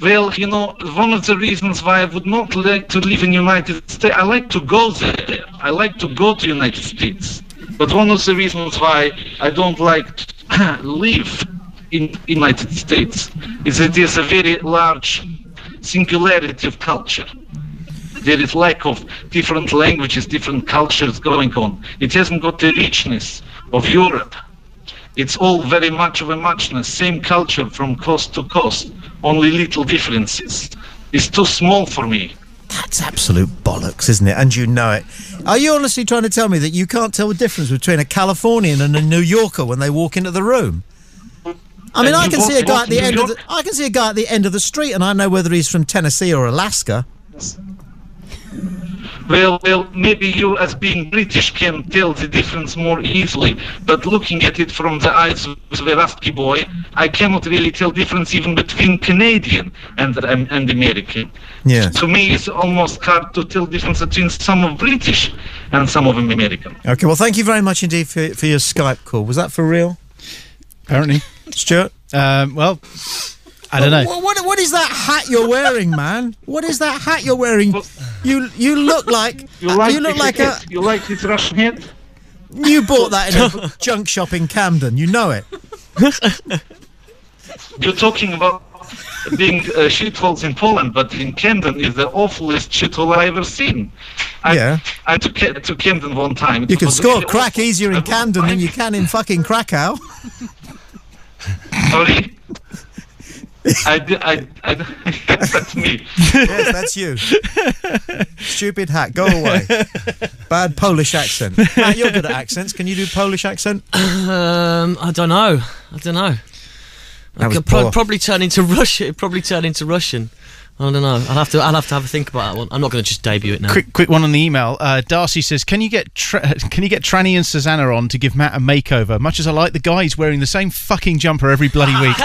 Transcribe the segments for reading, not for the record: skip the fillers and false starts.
Well, you know, one of the reasons why I would not like to live in United States, I like to go there. I like to go to United States. But one of the reasons why I don't like to live in United States is that there's a very large singularity of culture. There is lack of different languages, different cultures going on. It hasn't got the richness of Europe. It's all very much of a muchness, same culture from coast to coast, only little differences. It's too small for me. That's absolute bollocks, isn't it? And you know it. Are you honestly trying to tell me that you can't tell the difference between a Californian and a New Yorker when they walk into the room? I mean, I can see a guy at the end of the, I can see a guy at the end of the street, and I know whether he's from Tennessee or Alaska. Well, maybe you as being British can tell the difference more easily, but looking at it from the eyes of a rusty boy, I cannot really tell difference even between Canadian and American. Yeah. To me, it's almost hard to tell difference between some of British and some of American. Okay, well, thank you very much indeed for your Skype call. Was that for real? Apparently. Stuart? Well, I don't know. What is that hat you're wearing, man? What is that hat you're wearing? Well, you look like you like this Russian hat? You bought that in a junk shop in Camden. You know it. You're talking about being shitholes in Poland, but in Camden is the awfulest shithole I ever seen. I took to Camden one time. You can score crack easier in Camden than you can in fucking Krakow. Sorry. That's me. Yes, that's you. Stupid hat, go away. Bad Polish accent. Matt, you're good at accents. Can you do Polish accent? I don't know. I could probably turn into Russian. I don't know. I'll have to have a think about that one. I'm not going to just debut it now. Quick one on the email. Darcy says, "Can you get Tranny and Susanna on to give Matt a makeover? Much as I like the guy, he's wearing the same fucking jumper every bloody week."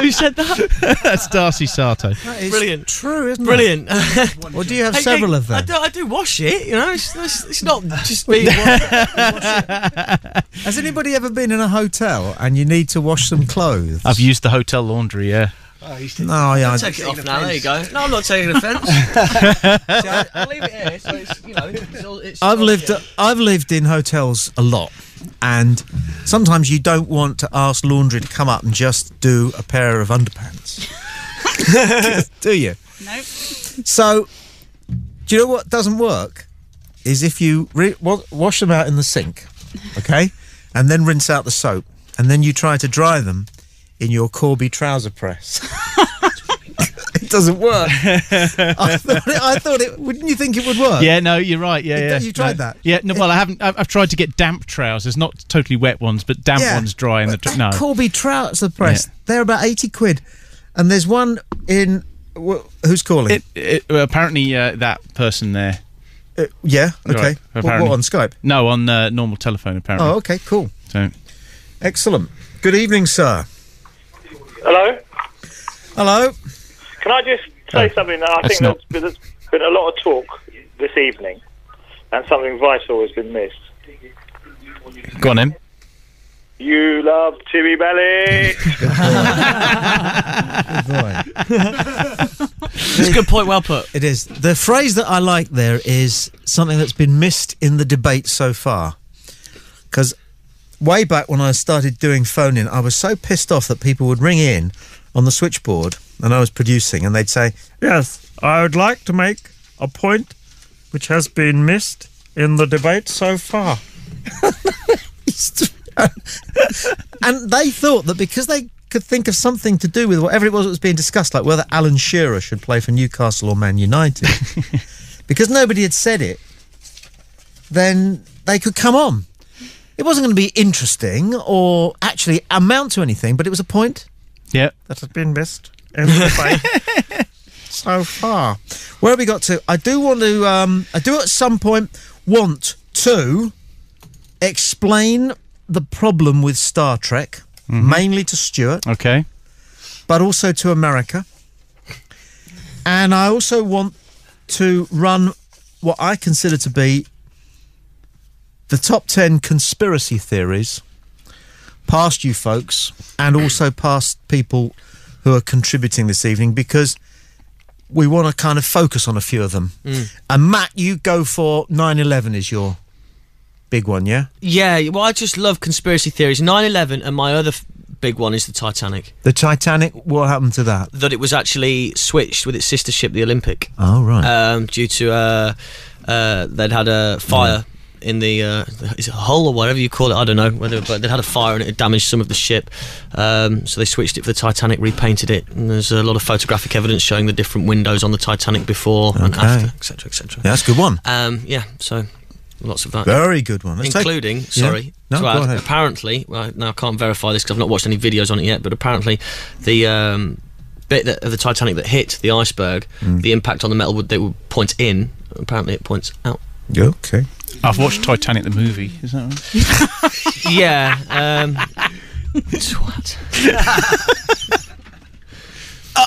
Who said that? That's Darcy Sato. That is brilliant. True, isn't brilliant. it? Or do you have several of them? I do wash it. You know, it's not just being washed. Has anybody ever been in a hotel and you need to wash some clothes? I've used the hotel laundry. Yeah. I'll take it off now. There you go. No, I'm not taking offence. I'll leave it here. So it's I've lived in hotels a lot, and sometimes you don't want to ask laundry to come up and just do a pair of underpants. Do you? Nope. So, do you know what doesn't work? Is if you wash them out in the sink, okay, and then rinse out the soap, and then you try to dry them in your Corby trouser press. It doesn't work. I thought it. Wouldn't you think it would work? Yeah, no, you're right. Yeah. You tried that? Yeah, no. Well, I haven't. I've tried to get damp trousers, not totally wet ones, but damp ones dry in the. No. Corby trouser press. Yeah. They're about £80, and there's one in. Who's calling? Apparently, that person there. Yeah. Okay. Right, what on Skype? No, on normal telephone. Apparently. Oh, okay, cool. So, excellent. Good evening, sir. Hello? Hello? Can I just say something that I think there's been a lot of talk this evening and something vital has been missed. Go on, then. You love Chibby Belly. Good boy. It's a good point, well put. It is. The phrase that I like there is something that's been missed in the debate so far. Because way back when I started doing phone-in, I was so pissed off that people would ring in on the switchboard, and I was producing, and they'd say, "Yes, I would like to make a point which has been missed in the debate so far." And they thought that because they could think of something to do with whatever it was that was being discussed, like whether Alan Shearer should play for Newcastle or Man United, because nobody had said it, then they could come on. It wasn't going to be interesting or actually amount to anything, but it was a point that had been missed in the debate so far. Where have we got to? I do want to, I do at some point want to explain the problem with Star Trek, mainly to Stuart. Okay. But also to America. And I also want to run what I consider to be the top 10 conspiracy theories past you folks, and also past people who are contributing this evening, because we want to kind of focus on a few of them. And Matt, you go for 9/11 is your big one, yeah? Yeah, well, I just love conspiracy theories. 9/11, and my other big one is the Titanic. The Titanic, what happened to that? That it was actually switched with its sister ship, the Olympic. Oh, right. Due to they'd had a fire in the is it a hull or whatever you call it, I don't know, but they'd had a fire and it had damaged some of the ship, so they switched it for the Titanic, repainted it, and there's a lot of photographic evidence showing the different windows on the Titanic before and after, etc, etc. Yeah, that's a good one. Yeah, so lots of that. Very good one. Including, sorry, no, go ahead. Apparently, well, now I can't verify this because I've not watched any videos on it yet, but apparently the bit of the Titanic that hit the iceberg, the impact on the metal that would point in, apparently it points out. Okay. I've watched Titanic the movie, is that right? Yeah. Twat.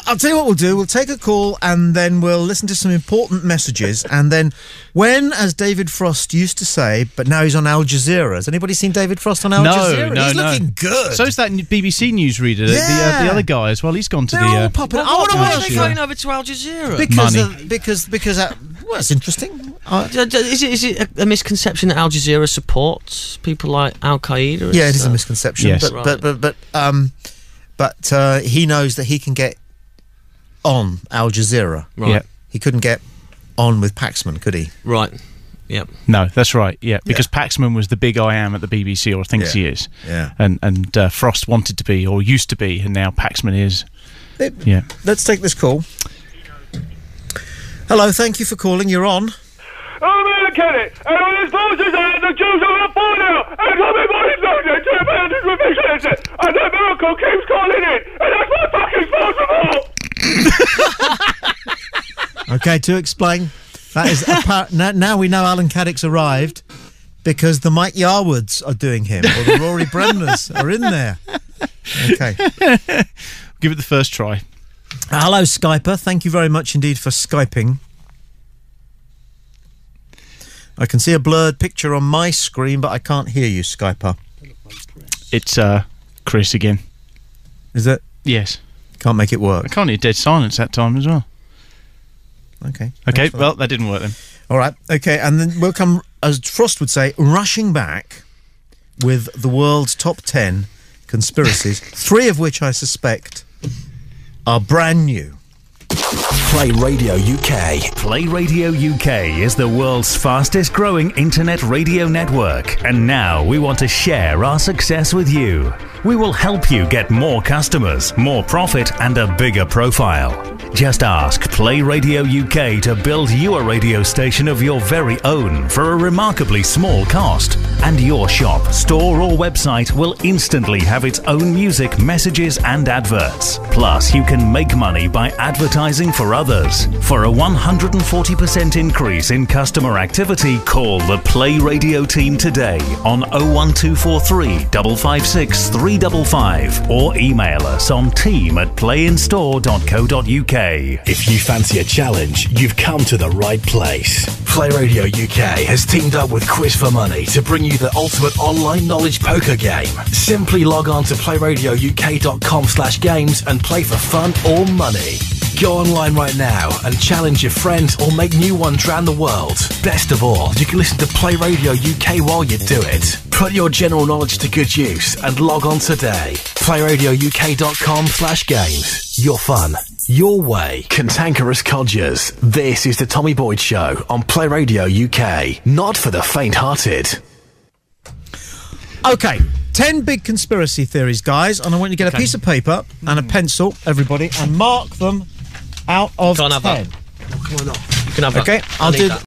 I'll tell you what we'll do. We'll take a call and then we'll listen to some important messages. And then when, as David Frost used to say, but now he's on Al Jazeera. Has anybody seen David Frost on Al Jazeera? No, he's looking good. So is that BBC newsreader, the other guy as well. He's gone to They're all popping. Why are they going over to Al Jazeera? Because well, it's interesting. Is it a misconception that Al Jazeera supports people like Al Qaeda? Yeah, it is a misconception. Yes. But he knows that he can get on Al Jazeera. Right. Yeah. He couldn't get on with Paxman, could he? Right. Yep. No, that's right. Yeah, because Paxman was the big I am at the BBC, or thinks he is. Yeah. And Frost wanted to be, or used to be, and now Paxman is. Yeah. Let's take this call. Hello, thank you for calling. You're on. I'm gonna get it! And all his forces are the Jews are gonna fall now! And everybody's loaded to abandon revisionism! And the miracle keeps calling in! And that's my fucking fault of all! Okay, to explain, that is now we know Alan Caddick's arrived because the Mike Yarwoods are doing him, or the Rory Bremners are in there. Okay. Give it the first try. Hello, Skyper. Thank you very much indeed for Skyping. I can see a blurred picture on my screen, but I can't hear you, Skyper. It's Chris again. Is it? Yes. Can't make it work. I can't hear dead silence that time as well. Okay. Okay, well, that didn't work then. All right. Okay, and then we'll come, as Frost would say, rushing back with the world's top 10 conspiracies, 3 of which I suspect are brand new. Play Radio UK. Play Radio UK is the world's fastest growing internet radio network. And now we want to share our success with you. We will help you get more customers, more profit, and a bigger profile. Just ask Play Radio UK to build you a radio station of your very own for a remarkably small cost. And your shop, store, or website will instantly have its own music, messages, and adverts. Plus, you can make money by advertising for others. For a 140% increase in customer activity, call the Play Radio team today on 01243 556 355 or email us on team@playinstore.co.uk. If you fancy a challenge, you've come to the right place. Play Radio UK has teamed up with Quiz for Money to bring you the ultimate online knowledge poker game. Simply log on to playradiouk.com/games and play for fun or money. Go online right now and challenge your friends or make new ones around the world. Best of all, you can listen to Play Radio UK while you do it. Put your general knowledge to good use and log on today. playradiouk.com/games. Your fun, your way. Cantankerous codgers. This is the Tommy Boyd Show on Play Radio UK. Not for the faint-hearted. Okay, 10 big conspiracy theories, guys, and I want you to get a piece of paper and a pencil, everybody, and mark them out of 10. Come on, you can have that. Okay, I'll do that.